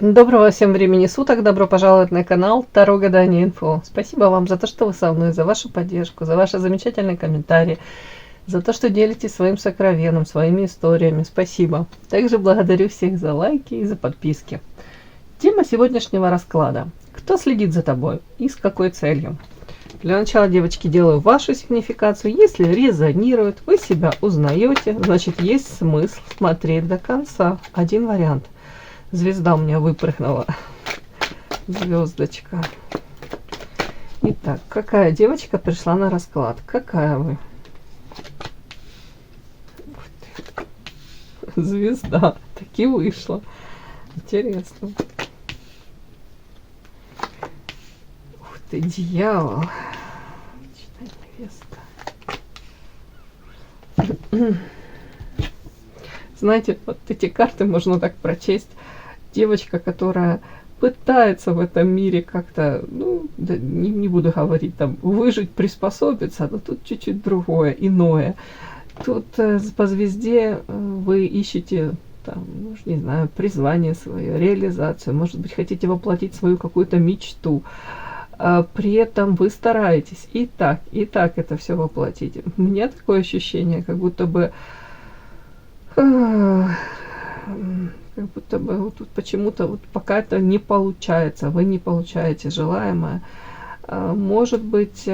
Доброго всем времени суток, добро пожаловать на канал Таро Гадание Инфо. Спасибо вам за то, что вы со мной, за вашу поддержку, за ваши замечательные комментарии, за то, что делитесь своим сокровенным, своими историями. Спасибо. Также благодарю всех за лайки и за подписки. Тема сегодняшнего расклада. Кто следит за тобой и с какой целью? Для начала, девочки, делаю вашу сигнификацию. Если резонирует, вы себя узнаете, значит есть смысл смотреть до конца. Один вариант. Звезда у меня выпрыгнула. Звездочка. Итак, какая девочка пришла на расклад? Какая вы? Звезда. Таки вышла. Интересно. Ух ты, дьявол. Невеста. Знаете, вот эти карты можно так прочесть. Девочка, которая пытается в этом мире как-то, ну, да, не буду говорить там, выжить, приспособиться, но тут чуть-чуть другое, иное. Тут по звезде вы ищете, там, ну, не знаю, призвание свое, реализацию, может быть, хотите воплотить свою какую-то мечту. При этом вы стараетесь и так это все воплотить. У меня такое ощущение, как будто бы вот тут почему-то вот пока это не получается, вы не получаете желаемое. Может быть,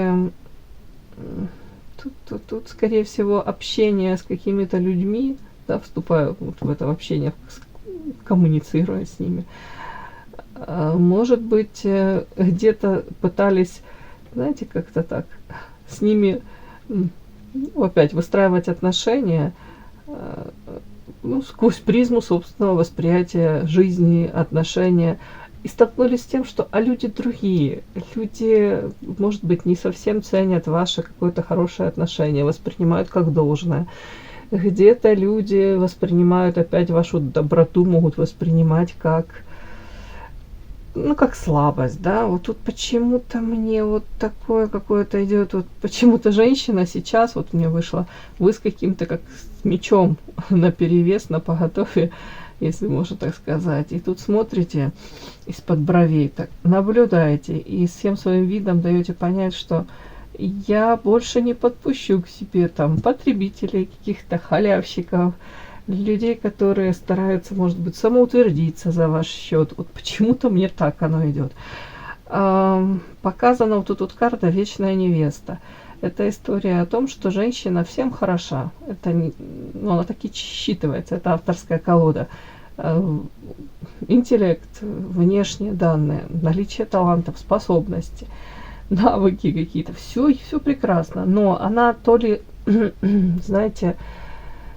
тут скорее всего общение с какими-то людьми, да, вступаю вот в это общение, коммуницируя с ними. Может быть, где-то пытались, знаете, как-то так с ними, ну, опять выстраивать отношения, ну, сквозь призму собственного восприятия жизни, отношения. И столкнулись с тем, что люди другие. Люди, может быть, не совсем ценят ваше какое-то хорошее отношение, воспринимают как должное. Где-то люди воспринимают опять вашу доброту, могут воспринимать как, ну, как слабость, да, вот тут почему-то мне вот такое какое-то идет, вот почему-то женщина сейчас, вот мне вышла, вы с каким-то как с мечом наперевес, напоготове, если можно так сказать, и тут смотрите из-под бровей, так наблюдаете и всем своим видом даете понять, что я больше не подпущу к себе там потребителей, каких-то халявщиков, людей, которые стараются, может быть, самоутвердиться за ваш счет. Вот почему-то мне так оно идет. Показана вот тут карта «Вечная невеста». Это история о том, что женщина всем хороша. Это, ну, она так и считывается. Это авторская колода. Интеллект, внешние данные, наличие талантов, способности, навыки какие-то. Все прекрасно. Но она то ли, знаете,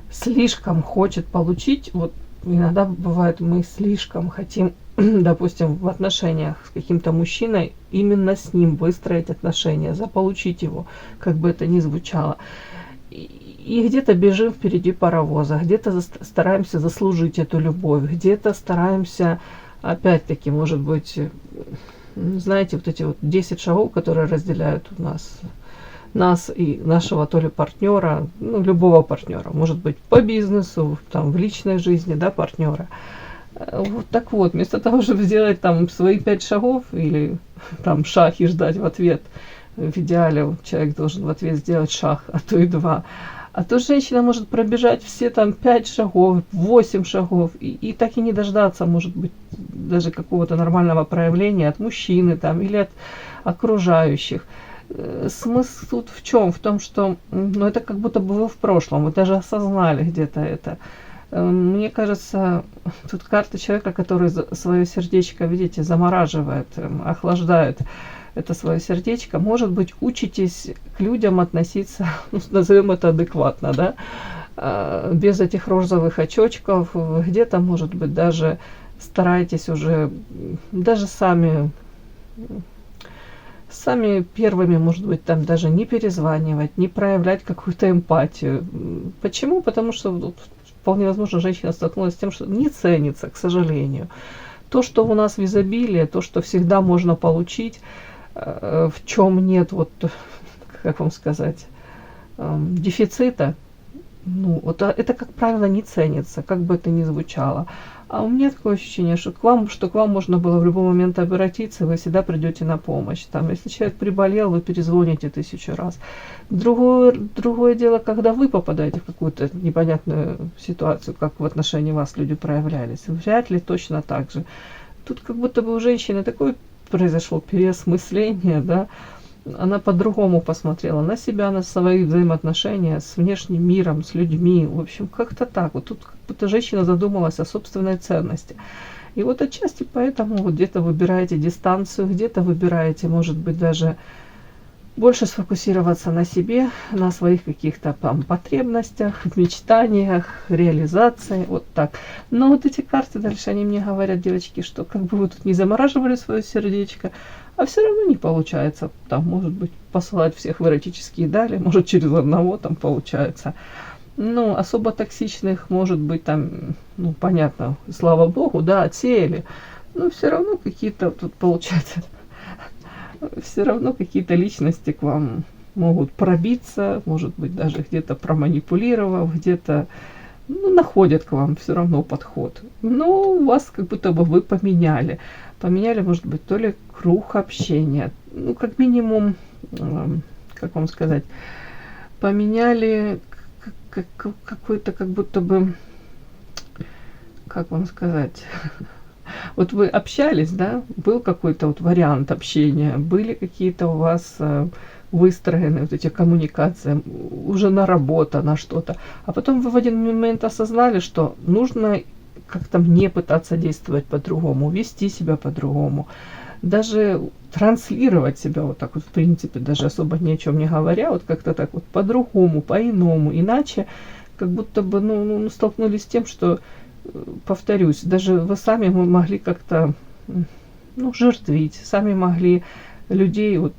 слишком хочет получить, вот иногда бывает, мы слишком хотим, допустим, в отношениях с каким-то мужчиной, именно с ним выстроить отношения, заполучить его, как бы это ни звучало. И где-то бежим впереди паровоза, где-то стараемся заслужить эту любовь, где-то стараемся, опять-таки, может быть, знаете, вот эти вот 10 шагов, которые разделяют у нас и нашего то ли партнера, ну, любого партнера, может быть, по бизнесу, там, в личной жизни, да, партнера. Вот так вот, вместо того, чтобы сделать там свои 5 шагов или там шаг и ждать в ответ, в идеале человек должен в ответ сделать шаг, а то и 2. А то женщина может пробежать все там 5 шагов, 8 шагов, и так и не дождаться, может быть, даже какого-то нормального проявления от мужчины там или от окружающих. Смысл тут в чем? В том, что, ну, это как будто бы вы в прошлом, вы даже осознали где-то это. Мне кажется, тут карта человека, который свое сердечко, видите, замораживает, охлаждает это свое сердечко. Может быть, учитесь к людям относиться, ну, назовем это адекватно, да, без этих розовых очочков, где-то, может быть, даже старайтесь уже, даже сами первыми, может быть, там даже не перезванивать, не проявлять какую-то эмпатию. Почему? Потому что вполне возможно, женщина столкнулась с тем, что не ценится, к сожалению. То, что у нас в изобилии, то, что всегда можно получить, в чем нет, вот, как вам сказать, дефицита, ну, вот это, как правило, не ценится, как бы это ни звучало. А у меня такое ощущение, что к вам можно было в любой момент обратиться, вы всегда придете на помощь. Там, если человек приболел, вы перезвоните 1000 раз. Другое дело, когда вы попадаете в какую-то непонятную ситуацию, как в отношении вас люди проявлялись. Вряд ли точно так же. Тут как будто бы у женщины такое произошло переосмысление, да, она по-другому посмотрела на себя, на свои взаимоотношения с внешним миром, с людьми. В общем, как-то так. Вот тут как будто женщина задумалась о собственной ценности. И вот отчасти поэтому вот где-то выбираете дистанцию, где-то выбираете, может быть, даже больше сфокусироваться на себе, на своих каких-то там потребностях, мечтаниях, реализации, вот так. Но вот эти карты дальше, они мне говорят, девочки, что как бы вы тут не замораживали свое сердечко, а все равно не получается. Там, может быть, посылать всех в эротические дали, может, через одного там получается. Ну, особо токсичных, может быть, там, ну, понятно, слава богу, да, отсеяли. Но все равно какие-то тут получается, все равно какие-то личности к вам могут пробиться, может быть, даже где-то проманипулировав, где-то, ну, находят к вам все равно подход. Но у вас как будто бы вы поменяли. Поменяли, может быть, то ли круг общения, ну, как минимум, как вам сказать, поменяли какой-то, как будто бы, как вам сказать, вот вы общались, да, был какой-то вот вариант общения, были какие-то у вас выстроены вот эти коммуникации, уже наработано что-то, а потом вы в один момент осознали, что нужно как-то мне пытаться действовать по-другому, вести себя по-другому, даже транслировать себя вот так вот, в принципе, даже особо ни о чем не говоря, вот как-то так вот по-другому, по-иному, иначе, как будто бы, ну, столкнулись с тем, что, повторюсь, даже вы сами могли как-то, ну, жертвить, сами могли людей, вот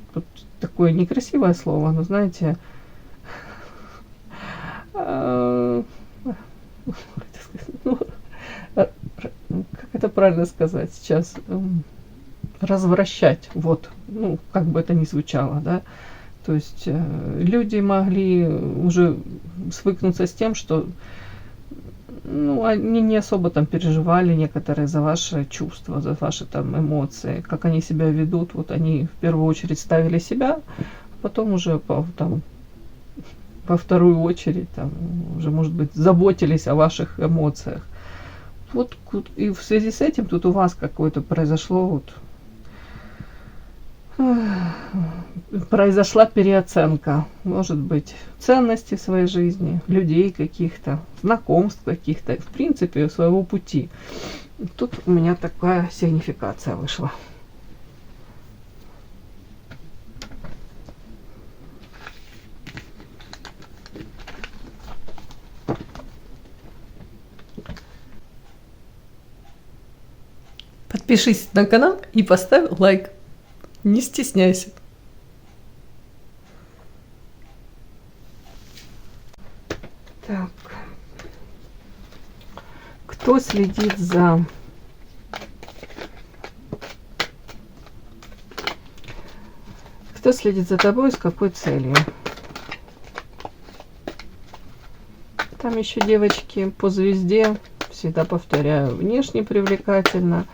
такое некрасивое слово, но знаете, ну, как это правильно сказать сейчас, развращать, вот, ну, как бы это ни звучало, да, то есть люди могли уже свыкнуться с тем, что, ну, они не особо там переживали некоторые за ваши чувства, за ваши там эмоции, как они себя ведут, вот они в первую очередь ставили себя, потом уже во вторую очередь там уже, может быть, заботились о ваших эмоциях. Вот и в связи с этим тут у вас какое-то произошло вот, произошла переоценка, может быть, ценностей в своей жизни, людей каких-то, знакомств каких-то, в принципе, своего пути. Тут у меня такая сигнификация вышла. Подпишись на канал и поставь лайк. Не стесняйся. Так. Кто следит за... Кто следит за тобой, с какой целью? Там еще девочки по звезде, всегда повторяю, внешне привлекательно,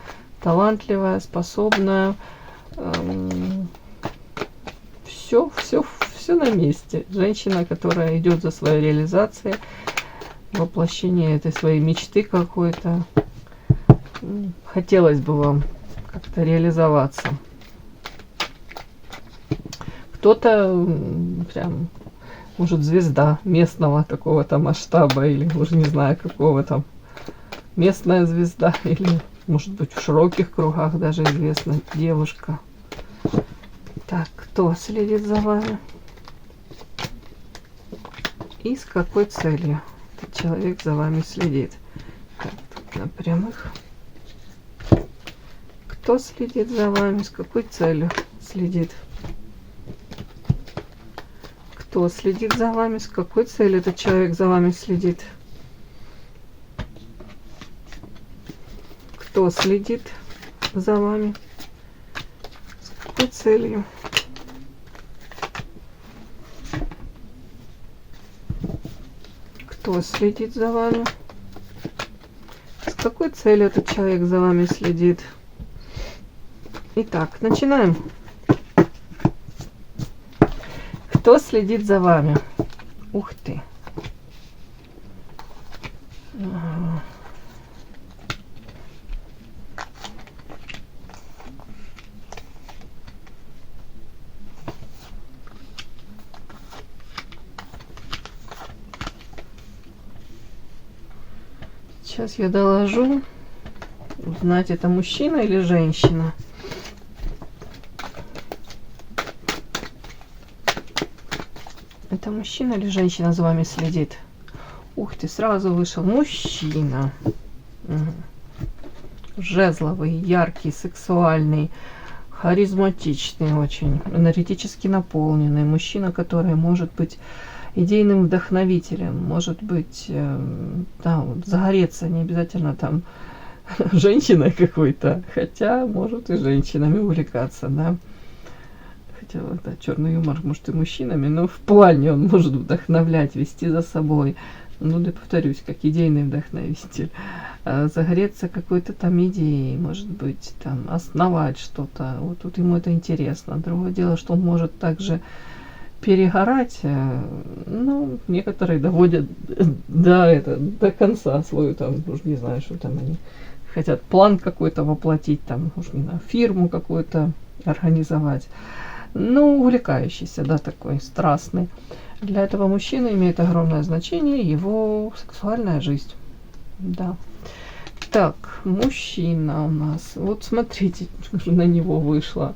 талантливая, способная, все на месте. Женщина, которая идет за своей реализацией, воплощение этой своей мечты какой-то. Хотелось бы вам как-то реализоваться. Кто-то прям, может, звезда местного какого-то масштаба, или уже не знаю какого там, местная звезда, или, может быть, в широких кругах даже известна девушка. Так, кто следит за вами? И с какой целью этот человек за вами следит? Так, тут на прямых. Кто следит за вами? С какой целью следит? Кто следит за вами? С какой целью этот человек за вами следит? Кто следит за вами? С какой целью? Кто кто следит за вами? С какой целью этот человек за вами следит? Итак, начинаем. Кто следит за вами? Ух ты. Сейчас я доложу. Узнать, это мужчина или женщина. Это мужчина или женщина за вами следит? Ух ты, сразу вышел мужчина. Жезловый, яркий, сексуальный, харизматичный очень, энергетически наполненный. Мужчина, который может быть идейным вдохновителем, может быть, да, вот, загореться, не обязательно там женщиной какой-то, хотя может и женщинами увлекаться, да. Хотя это черный юмор, может и мужчинами, но в плане он может вдохновлять, вести за собой. Ну, да, повторюсь, как идейный вдохновитель. Загореться какой-то там идеей, может быть, там, основать что-то. Вот тут ему это интересно. Другое дело, что он может также перегорать. Ну, некоторые доводят до конца свою, там, уж не знаю, что там они хотят план какой-то воплотить, там, уж не знаю, фирму какую-то организовать. Ну, увлекающийся, да, такой страстный. Для этого мужчины имеет огромное значение его сексуальная жизнь. Да. Так, мужчина у нас. Вот смотрите, на него вышло.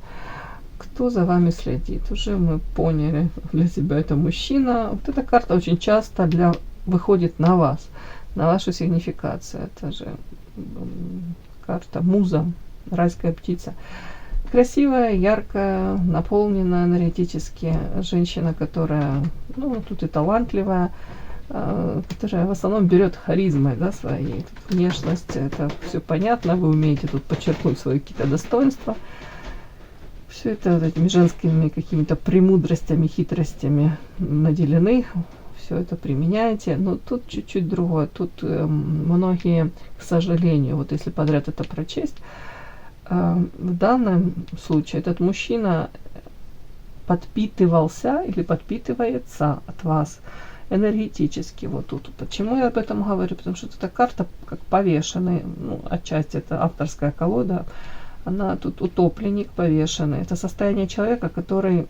Кто за вами следит? Уже мы поняли, для себя это мужчина. Вот эта карта очень часто выходит на вас, на вашу сигнификацию. Это же карта муза, райская птица. Красивая, яркая, наполненная энергетически женщина, которая, ну, тут и талантливая, которая в основном берет харизмой, да, своей. Тут внешность, это все понятно, вы умеете тут подчеркнуть свои какие-то достоинства. Все это вот этими женскими какими-то премудростями, хитростями наделены, все это применяете, но тут чуть-чуть другое. Тут многие, к сожалению, вот если подряд это прочесть, в данном случае этот мужчина подпитывался или подпитывается от вас энергетически. Вот тут. Почему я об этом говорю? Потому что эта карта как повешенный, ну, отчасти это авторская колода, она тут утопленник, повешенный. Это состояние человека, который,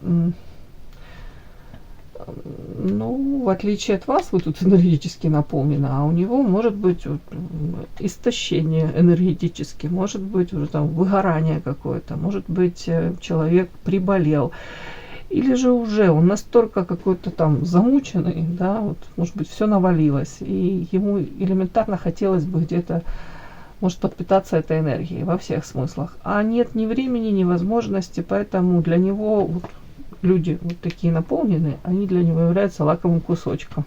ну, в отличие от вас, вы тут энергетически наполнены, а у него может быть вот истощение энергетически, может быть уже там выгорание какое-то, может быть человек приболел, или же уже он настолько какой-то там замученный, да, вот, может быть, все навалилось, и ему элементарно хотелось бы где-то, может, подпитаться этой энергией во всех смыслах. А нет ни времени, ни возможности, поэтому для него вот, люди вот такие наполненные, они для него являются лакомым кусочком.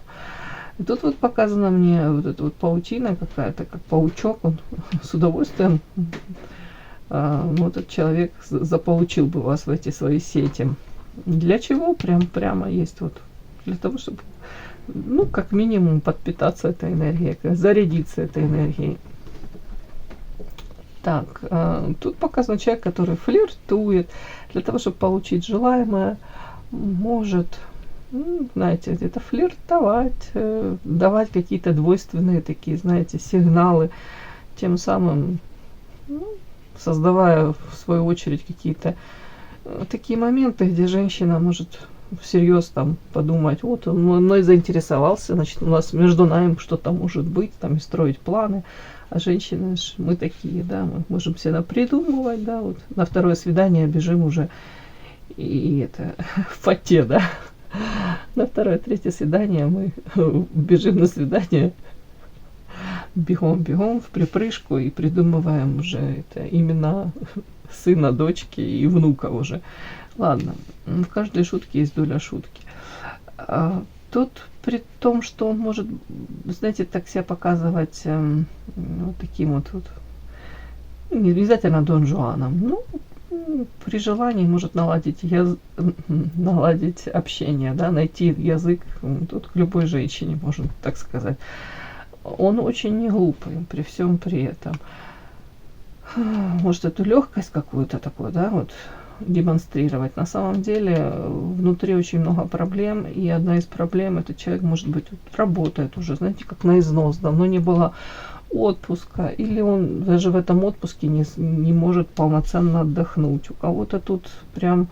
И тут вот показана мне вот эта вот паутина какая-то, как паучок, он с удовольствием, ну, этот человек заполучил бы вас в эти свои сети. Для чего? Прямо есть вот, для того, чтобы, ну, как минимум подпитаться этой энергией, зарядиться этой энергией. Так, тут показан человек, который флиртует, для того, чтобы получить желаемое, может, ну, знаете, где-то флиртовать, давать какие-то двойственные такие, знаете, сигналы, тем самым, ну, создавая, в свою очередь, какие-то такие моменты, где женщина может всерьез там подумать, вот он мной заинтересовался, значит, у нас между нами что-то может быть, там, и строить планы. А женщины, мы такие, да, мы можем себе напридумывать, да, вот на второе свидание бежим уже и это в поте, да. На второе, третье свидание мы бежим на свидание бегом в припрыжку и придумываем уже это имена сына, дочки и внука уже. Ладно, в каждой шутке есть доля шутки. Тут при том, что он может, знаете, так себя показывать вот таким вот не обязательно Дон Жуаном, ну, при желании может наладить общение, да, найти язык. Тут к любой женщине, можно так сказать. Он очень не глупый при всем при этом. Может эту легкость какую-то такую, да, вот демонстрировать. На самом деле внутри очень много проблем, и одна из проблем, это человек, может быть, вот, работает уже, знаете, как на износ, давно не было отпуска, или он даже в этом отпуске не может полноценно отдохнуть. У кого-то тут прям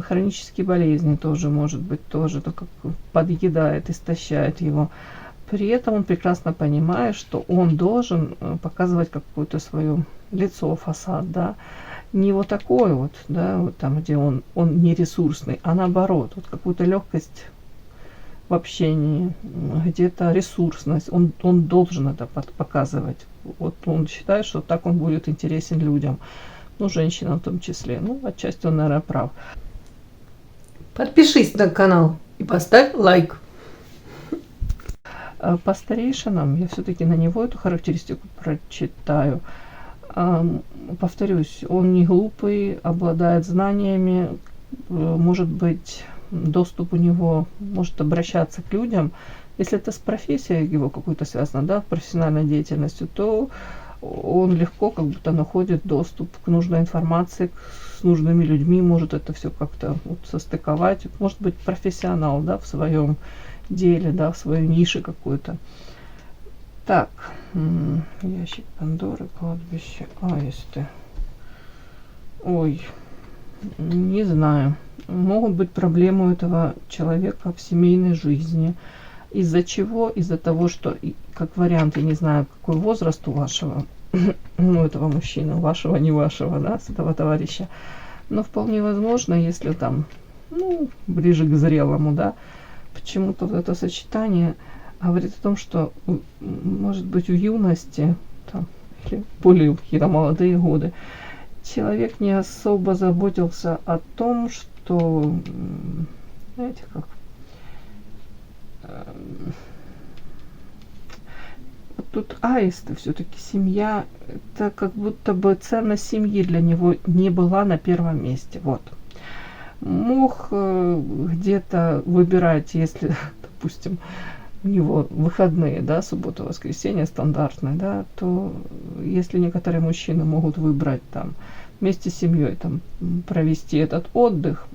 хронические болезни тоже, может быть, тоже так как подъедает, истощает его. При этом он прекрасно понимает, что он должен показывать какое-то свое лицо, фасад, да, не вот такой вот, да, вот там, где он не ресурсный, а наоборот, вот какую-то легкость в общении, где-то ресурсность, он должен это показывать. Вот он считает, что так он будет интересен людям, ну, женщинам в том числе. Ну, отчасти он, наверное, прав. Подпишись на канал и поставь лайк. По старейшинам, я все-таки на него эту характеристику прочитаю. Повторюсь, он не глупый, обладает знаниями, может быть, доступ у него, может обращаться к людям. Если это с профессией его какой-то связано, да, профессиональной деятельностью, то он легко как будто находит доступ к нужной информации, с нужными людьми, может это все как-то вот состыковать. Может быть, профессионал, да, в своем деле, да, в своей нише какой-то. Так, ящик Пандоры, кладбище. Аисты. Ой, не знаю. Могут быть проблемы у этого человека в семейной жизни. Из-за чего? Из-за того, что, как вариант, я не знаю, какой возраст у вашего, ну, этого мужчины, вашего, не вашего, да, с этого товарища. Но вполне возможно, если там, ну, ближе к зрелому, да, почему-то вот это сочетание говорит о том, что, может быть, в юности, там, или более какие-то молодые годы, человек не особо заботился о том, что, знаете, как, вот тут аисты, все-таки семья, это как будто бы ценность семьи для него не была на первом месте, вот. Мог где-то выбирать, если, допустим, у него выходные, да, суббота, воскресенье стандартные, да, то если некоторые мужчины могут выбрать там вместе с семьей там провести этот отдых,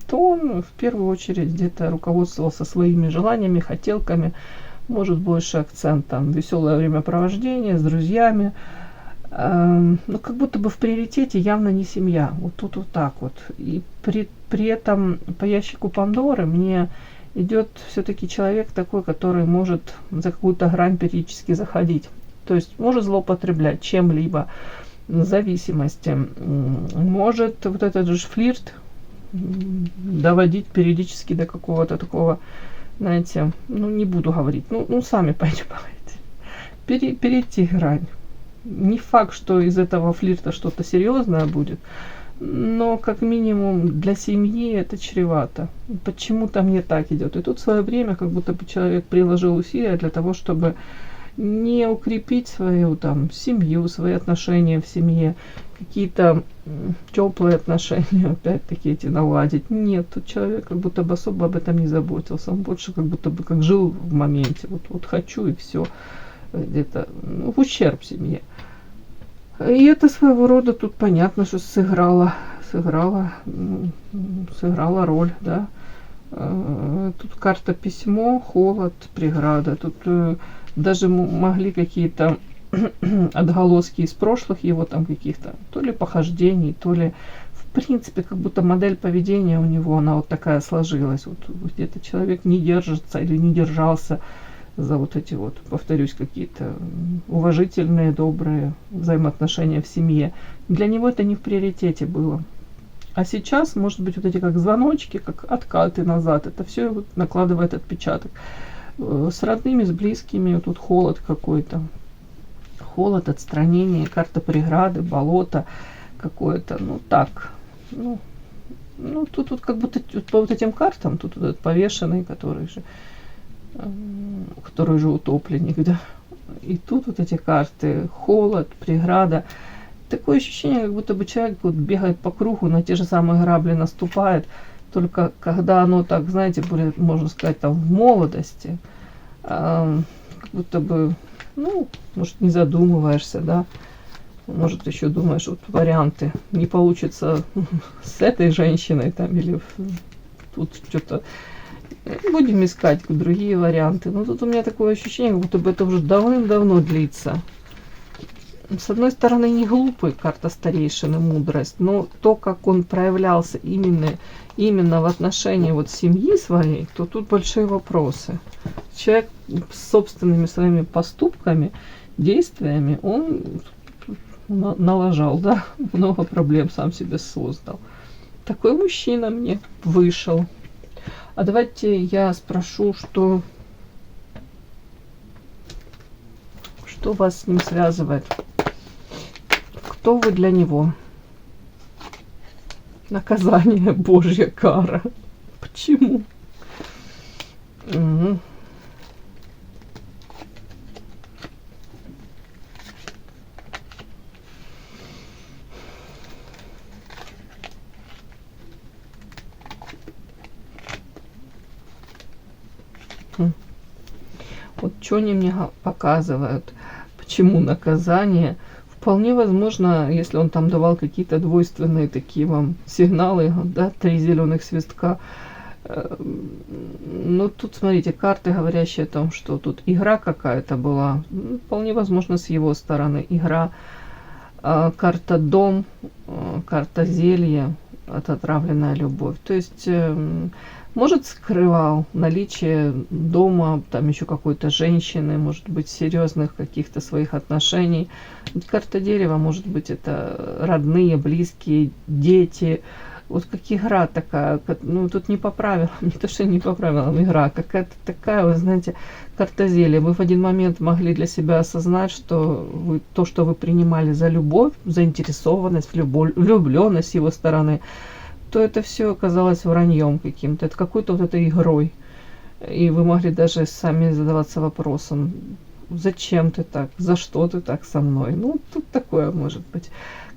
то он в первую очередь где-то руководствовался своими желаниями, хотелками, может больше акцент там веселое времяпровождение с друзьями, но как будто бы в приоритете явно не семья. Вот тут вот так вот. И при этом по ящику Пандоры мне идет все-таки человек такой, который может за какую-то грань периодически заходить. То есть может злоупотреблять чем-либо, зависимости. Может вот этот же флирт доводить периодически до какого-то такого, знаете, ну не буду говорить, ну сами понимаете, перейти грань. Не факт, что из этого флирта что-то серьезное будет, но как минимум для семьи это чревато. Почему-то мне так идет. И тут в свое время как будто бы человек приложил усилия для того, чтобы не укрепить свою там семью, свои отношения в семье, какие-то теплые отношения, опять-таки эти наладить. Нет, тут человек как будто бы особо об этом не заботился. Он больше как будто бы как жил в моменте. Вот хочу и все. Где-то в ущерб семье. И это своего рода тут понятно, что сыграла роль, да. Тут карта письмо, холод, преграда. Тут даже могли какие-то отголоски из прошлых его там каких-то, то ли похождений, то ли в принципе как будто модель поведения у него, она вот такая сложилась. Вот где-то человек не держится или не держался за вот эти вот, повторюсь, какие-то уважительные, добрые взаимоотношения в семье. Для него это не в приоритете было. А сейчас, может быть, вот эти как звоночки, как откаты назад, это все вот накладывает отпечаток. С родными, с близкими, вот тут холод какой-то. Холод, отстранение, карта преграды, болото какое-то. Ну так, ну тут вот как будто по вот этим картам, тут вот этот повешенный, который же утопленник, да. И тут вот эти карты, холод, преграда. такое ощущение, как будто бы человек вот бегает по кругу, на те же самые грабли наступает, только когда оно так, знаете, будет, можно сказать, там в молодости, как будто бы, ну, может, не задумываешься, да, может, еще думаешь, вот варианты, не получится с этой женщиной там, или тут что-то, будем искать другие варианты. Но тут у меня такое ощущение, как будто бы это уже давным-давно длится. С одной стороны, не глупый карта старейшины, мудрость, но то, как он проявлялся именно в отношении вот семьи своей, то тут большие вопросы. Человек с собственными своими поступками, действиями, он налажал, да, много проблем сам себе создал. Такой мужчина мне вышел. А давайте я спрошу, что вас с ним связывает? Кто вы для него? Наказание, Божья кара. Почему? Угу. Вот что они мне показывают, почему наказание. Вполне возможно, если он там давал какие-то двойственные такие вам сигналы, да, 3 зеленых свистка. Но тут, смотрите, карты, говорящие о том, что тут игра какая-то была. Вполне возможно, с его стороны игра. Карта дом, карта зелье, отравленная любовь. То есть... может, скрывал наличие дома, там еще какой-то женщины, может быть, серьезных каких-то своих отношений. Вот карта дерева, может быть, это родные, близкие, дети. Вот как игра такая, ну, тут не по правилам, не то, что не по правилам игра, какая-то такая, вы знаете, карта зелья. Вы в один момент могли для себя осознать, что то, что вы принимали за любовь, заинтересованность, влюбленность с его стороны, то это все оказалось враньем каким-то, это какой-то вот этой игрой. И вы могли даже сами задаваться вопросом, зачем ты так, за что ты так со мной? Ну, тут такое может быть.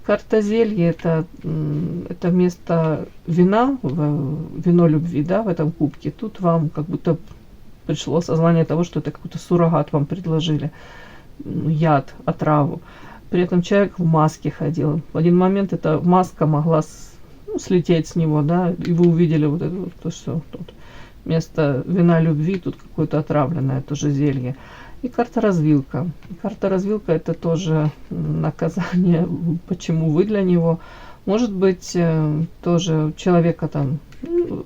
Карта зелья это вместо вина, вино любви, да, в этом кубке. Тут вам как будто пришло осознание того, что это какой-то суррогат вам предложили, яд, отраву. При этом человек в маске ходил. В один момент эта маска могла слететь с него, да, и вы увидели вот это вот, то, что тут вместо вина любви тут какое-то отравленное тоже зелье. И карта развилка. Карта развилка это тоже наказание, почему вы для него. Может быть, тоже у человека там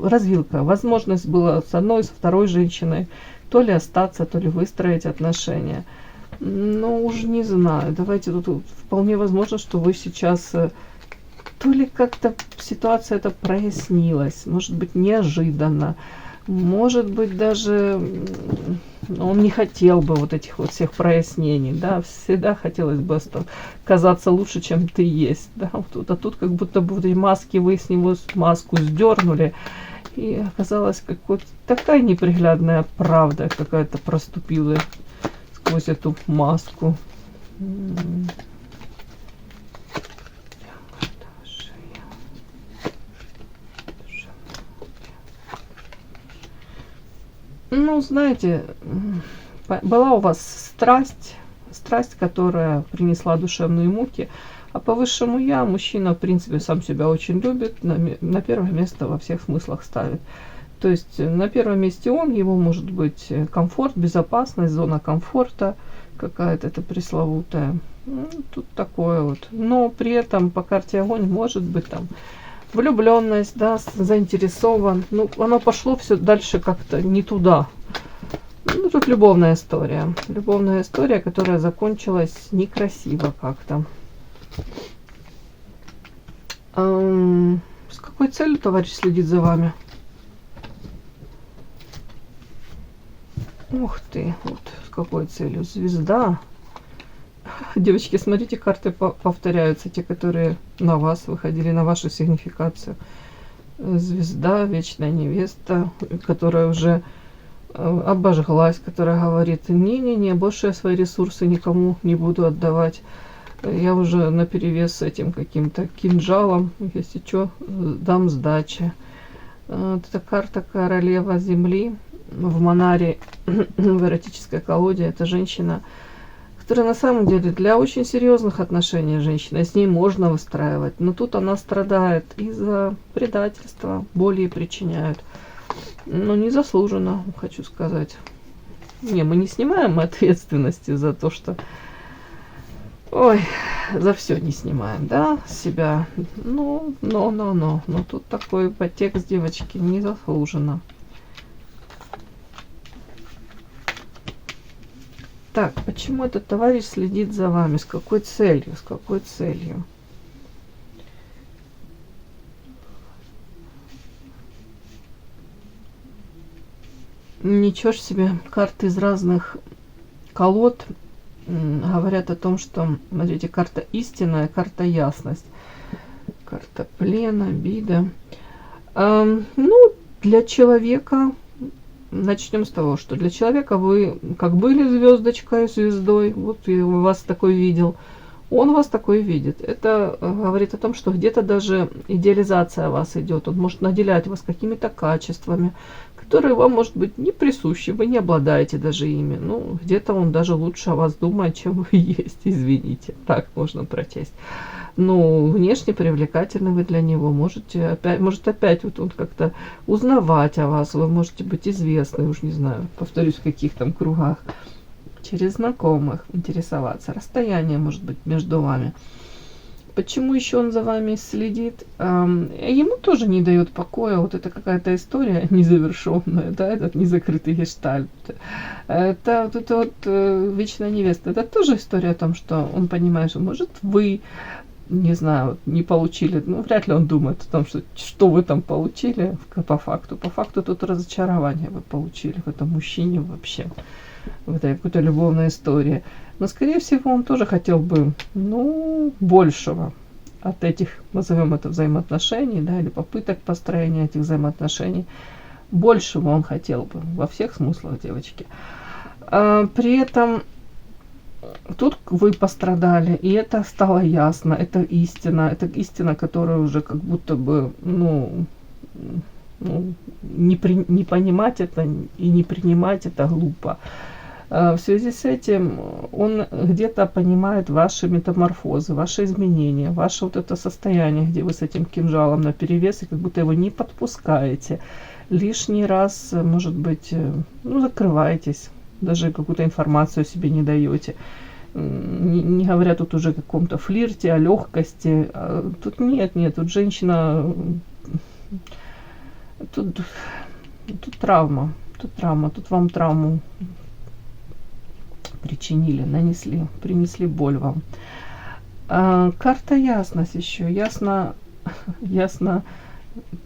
развилка, возможность была с одной, со второй женщиной, то ли остаться, то ли выстроить отношения. Но уже не знаю. Давайте тут вполне возможно, что вы сейчас то ли как-то ситуация эта прояснилась, может быть, неожиданно, может быть, даже он не хотел бы вот этих вот всех прояснений, да, всегда хотелось бы казаться лучше, чем ты есть, да, а тут как будто бы вот эти маски, вы с него маску сдернули, и оказалась какая-то такая неприглядная правда какая-то проступила сквозь эту маску. Ну, знаете, была у вас страсть, которая принесла душевные муки, а по высшему я, мужчина, в принципе, сам себя очень любит, на первое место во всех смыслах ставит. То есть на первом месте он, его может быть комфорт, безопасность, зона комфорта какая-то это пресловутая. Ну, тут такое вот. Но при этом по карте огонь может быть там влюбленность, да, заинтересован. Ну, оно пошло все дальше как-то не туда. Ну, тут любовная история. Любовная история, которая закончилась некрасиво как-то. С какой целью товарищ следит за вами? Ух ты, вот с какой целью? Звезда. Девочки, смотрите, карты повторяются, те, которые на вас выходили, на вашу сигнификацию. Звезда, вечная невеста, которая уже обожглась, которая говорит, не-не-не, больше я свои ресурсы никому не буду отдавать. Я уже наперевес с этим каким-то кинжалом, если что, дам сдачи. Вот эта карта королева земли в Монаре в эротической колоде. Это женщина, которая на самом деле для очень серьезных отношений женщина. С ней можно выстраивать. Но тут она страдает из-за предательства, боли ей причиняют. Но незаслуженно, хочу сказать. Не, мы не снимаем ответственности за то, что... Ой, за все не снимаем, да, с себя. Но тут такой подтекст, девочки, незаслуженно. Так, почему этот товарищ следит за вами? С какой целью? С какой целью? Ничего ж себе, карты из разных колод говорят о том, что, смотрите, карта истинная, карта ясность, карта плена, обида. Ну, для человека, начнем с того, что для человека вы как были звездочкой, звездой, вот я вас такой видел, он вас такой видит. Это говорит о том, что где-то даже идеализация вас идет. Он может наделять вас какими-то качествами, которые вам, может быть, не присущи, вы не обладаете даже ими. Ну, где-то он даже лучше о вас думает, чем вы есть, извините. Так можно прочесть. Ну, внешне привлекательны вы для него. Может опять вот он как-то узнавать о вас. Вы можете быть известны, уж не знаю, повторюсь, в каких там кругах. Через знакомых интересоваться. Расстояние может быть между вами. Почему еще он за вами следит? Ему тоже не дает покоя. Вот это какая-то история незавершенная, да, этот незакрытый гештальт. Это вот эта вот вечная невеста. Это тоже история о том, что он понимает, что может вы, не знаю, не получили, ну, вряд ли он думает о том, что вы там получили по факту. По факту тут разочарование вы получили в этом мужчине вообще, в этой какой-то любовной истории. Но, скорее всего, он тоже хотел бы, ну, большего от этих, назовем это, взаимоотношений, да, или попыток построения этих взаимоотношений. Большего он хотел бы, во всех смыслах, девочки. При этом тут вы пострадали, и это стало ясно, это истина, которую уже как будто бы, не понимать это и не принимать это глупо. В связи с этим он где-то понимает ваши метаморфозы, ваши изменения, ваше вот это состояние, где вы с этим кинжалом наперевес, и как будто его не подпускаете. Лишний раз, может быть, закрываетесь, даже какую-то информацию себе не даете. Не говоря тут уже о каком-то флирте, о легкости. Тут нет, тут женщина... Тут травма, тут вам травму причинили, принесли боль вам. Карта ясность еще, ясно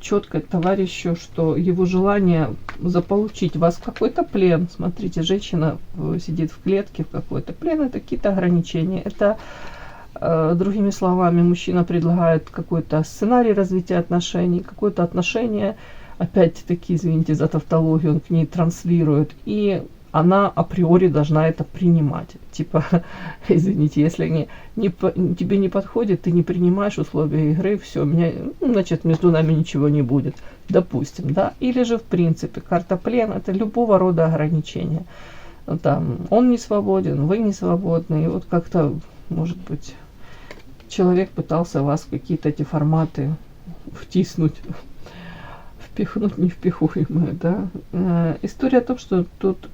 четко товарищу, что его желание заполучить вас в какой-то плен. Смотрите, женщина сидит в клетке в какой-то плен, это какие-то ограничения. Это, другими словами, мужчина предлагает какой-то сценарий развития отношений, какое-то отношение, опять-таки, извините за тавтологию, он к ней транслирует, и она априори должна это принимать. Типа, извините, если тебе не подходит, ты не принимаешь условия игры, все, значит, между нами ничего не будет, допустим, да. Или же, в принципе, карта плен – это любого рода ограничения. Там, он не свободен, вы не свободны, и вот как-то, может быть, человек пытался вас в какие-то эти форматы втиснуть, впихнуть невпихуемое, да. История о том, что тут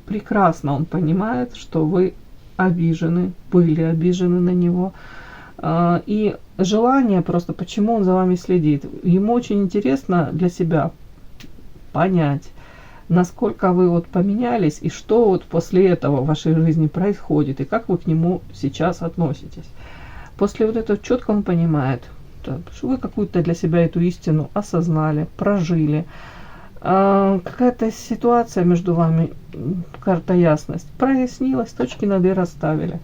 прекрасно он понимает, что вы обижены, были обижены на него. И желание просто, почему он за вами следит. Ему очень интересно для себя понять, насколько вы вот поменялись, и что вот после этого в вашей жизни происходит, и как вы к нему сейчас относитесь. После вот этого четко он понимает, что вы какую-то для себя эту истину осознали, прожили. Какая-то ситуация между вами, карта ясность, прояснилась, точки над «и» расставили.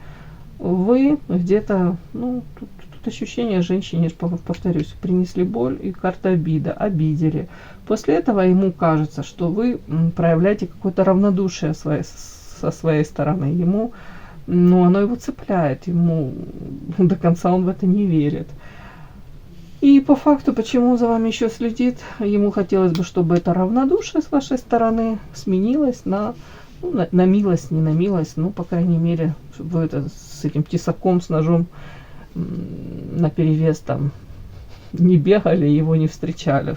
Вы где-то, тут ощущение женщине, повторюсь, принесли боль, и карта обида, обидели. После этого ему кажется, что вы проявляете какое-то равнодушие со своей стороны. Ему но оно его цепляет, ему до конца он в это не верит. И по факту, почему он за вами еще следит, ему хотелось бы, чтобы это равнодушие с вашей стороны сменилось на, ну, на милость, не на милость, ну, по крайней мере, чтобы вы это с этим тесаком, с ножом наперевес там не бегали, его не встречали.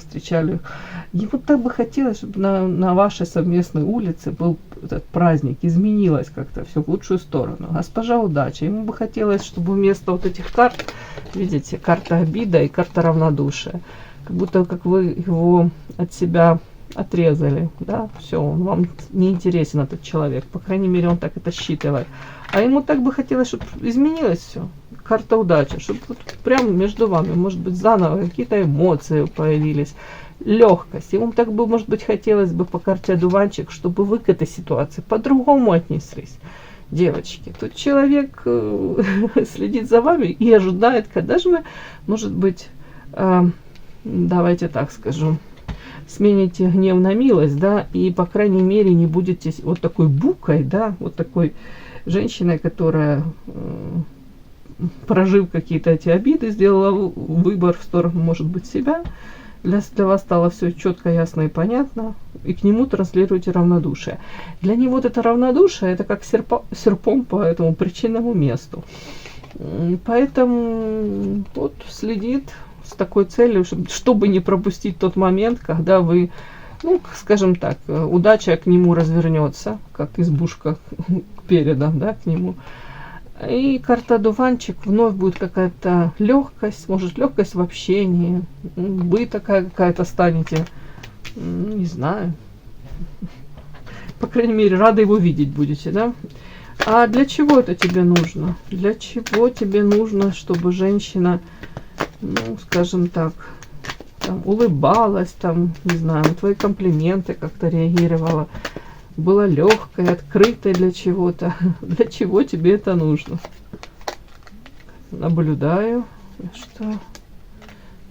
Ему так бы хотелось, чтобы на вашей совместной улице был этот праздник, изменилось как-то все в лучшую сторону. Госпожа удача, ему бы хотелось, чтобы вместо вот этих карт, видите, карта обида и карта равнодушия, как будто как вы его от себя отрезали, да, все, он вам не интересен, этот человек, по крайней мере, он так это считывает. А ему так бы хотелось, чтобы изменилось все. Карта удачи, чтобы вот прямо между вами, может быть, заново какие-то эмоции появились, легкость. Ему так бы, может быть, хотелось бы по карте одуванчик, чтобы вы к этой ситуации по-другому отнеслись. Девочки, тут человек следит за вами и ожидает, когда же вы, может быть, давайте так скажу, смените гнев на милость, да, и, по крайней мере, не будете вот такой букой, да, вот такой женщиной, которая, прожив какие-то эти обиды, сделала выбор в сторону, может быть, себя. Для вас стало все четко, ясно и понятно, и к нему транслируете равнодушие. Для него вот это равнодушие, это как серпом по этому причинному месту. Поэтому вот следит с такой целью, чтобы не пропустить тот момент, когда вы, ну, скажем так, удача к нему развернется, как избушка передом, да, к нему. И карта одуванчик, вновь будет какая-то легкость, может, легкость в общении, вы такая какая-то станете, не знаю, по крайней мере, рады его видеть будете, да? А для чего это тебе нужно? Для чего тебе нужно, чтобы женщина, ну, скажем так, там, улыбалась, там, не знаю, на твои комплименты как-то реагировала, была легкой, открытой для чего-то. Для чего тебе это нужно? Наблюдаю, что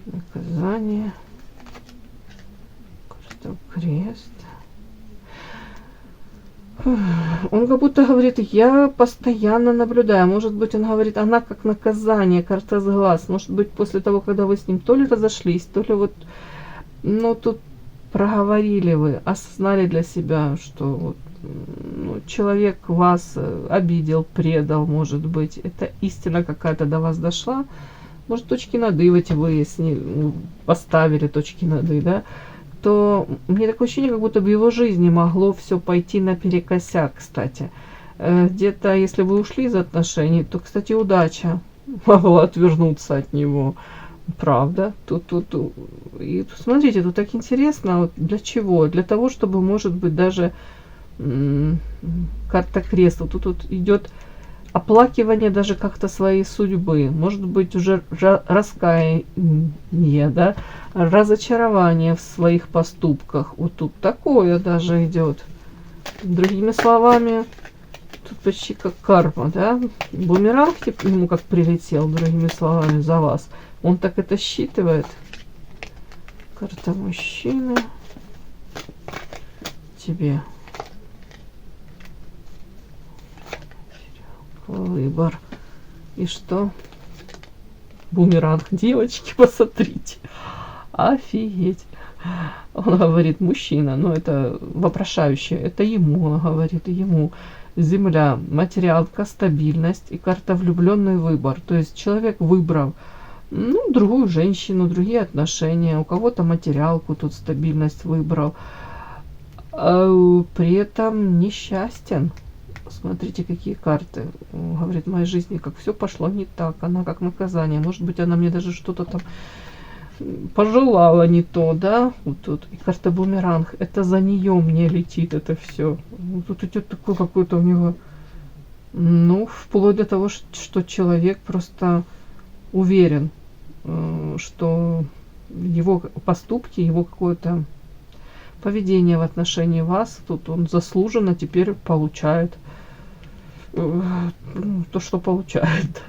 наказание, крест. Он как будто говорит, я постоянно наблюдаю. Может быть, он говорит, она как наказание, карта с глаз. Может быть, после того, когда вы с ним то ли разошлись, то ли вот, ну, тут проговорили вы, осознали для себя, что вот, ну, человек вас обидел, предал, может быть, это истина какая-то до вас дошла, может, точки над «и» эти выяснили, поставили точки над «и», да, то мне такое ощущение, как будто бы в его жизни могло все пойти наперекосяк, кстати. Где-то, если вы ушли из отношений, то, кстати, удача могла отвернуться от него. Правда. И смотрите, тут так интересно, вот для чего? Для того, чтобы, может быть, даже карта креста. Тут идет оплакивание даже как-то своей судьбы. Может быть, уже раскаяние, да, разочарование в своих поступках. Вот тут такое даже идет. Другими словами, тут почти как карма, да? Бумеранг ему как прилетел, другими словами, за вас. Он так это считывает. Карта мужчины. Тебе. Выбор. И что? Бумеранг. Девочки, посмотрите. Офигеть. Он говорит, мужчина, но это вопрошающее. Это ему, он говорит, ему. Земля, материалка, стабильность и карта влюбленный выбор. То есть человек выбрал, ну, другую женщину, другие отношения, у кого-то материалку, тут стабильность выбрал, а при этом несчастен. Смотрите, какие карты. Говорит, в моей жизни как все пошло не так, она как наказание. Может быть, она мне даже что-то там пожелала не то, да? Вот тут. И карта бумеранг. Это за нее мне летит это все. Тут идет такой какой-то у него, ну, вплоть до того, что человек просто уверен, что его поступки, его какое-то поведение в отношении вас, тут он заслуженно теперь получает то, что получает.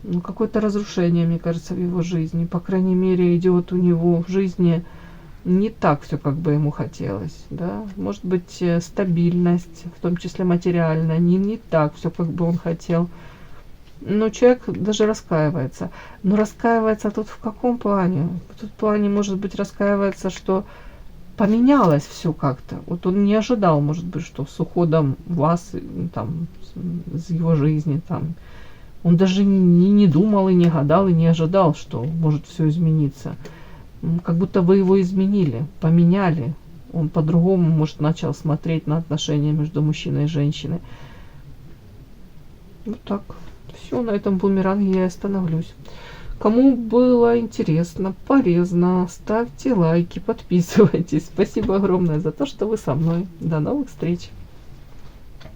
Ну, какое-то разрушение, мне кажется, в его жизни. По крайней мере, идет у него в жизни, не так все, как бы ему хотелось, да, может быть, стабильность, в том числе материальная, не так все, как бы он хотел. Но человек даже раскаивается. Но раскаивается тут в каком плане? В том плане, может быть, раскаивается, что поменялось все как-то. Вот он не ожидал, может быть, что с уходом вас, там, из его жизни, там, он даже не думал и не гадал, и не ожидал, что может все измениться. Как будто вы его изменили, поменяли. Он по-другому, может, начал смотреть на отношения между мужчиной и женщиной. Вот так. Все, на этом бумеранге я и остановлюсь. Кому было интересно, полезно, ставьте лайки, подписывайтесь. Спасибо огромное за то, что вы со мной. До новых встреч!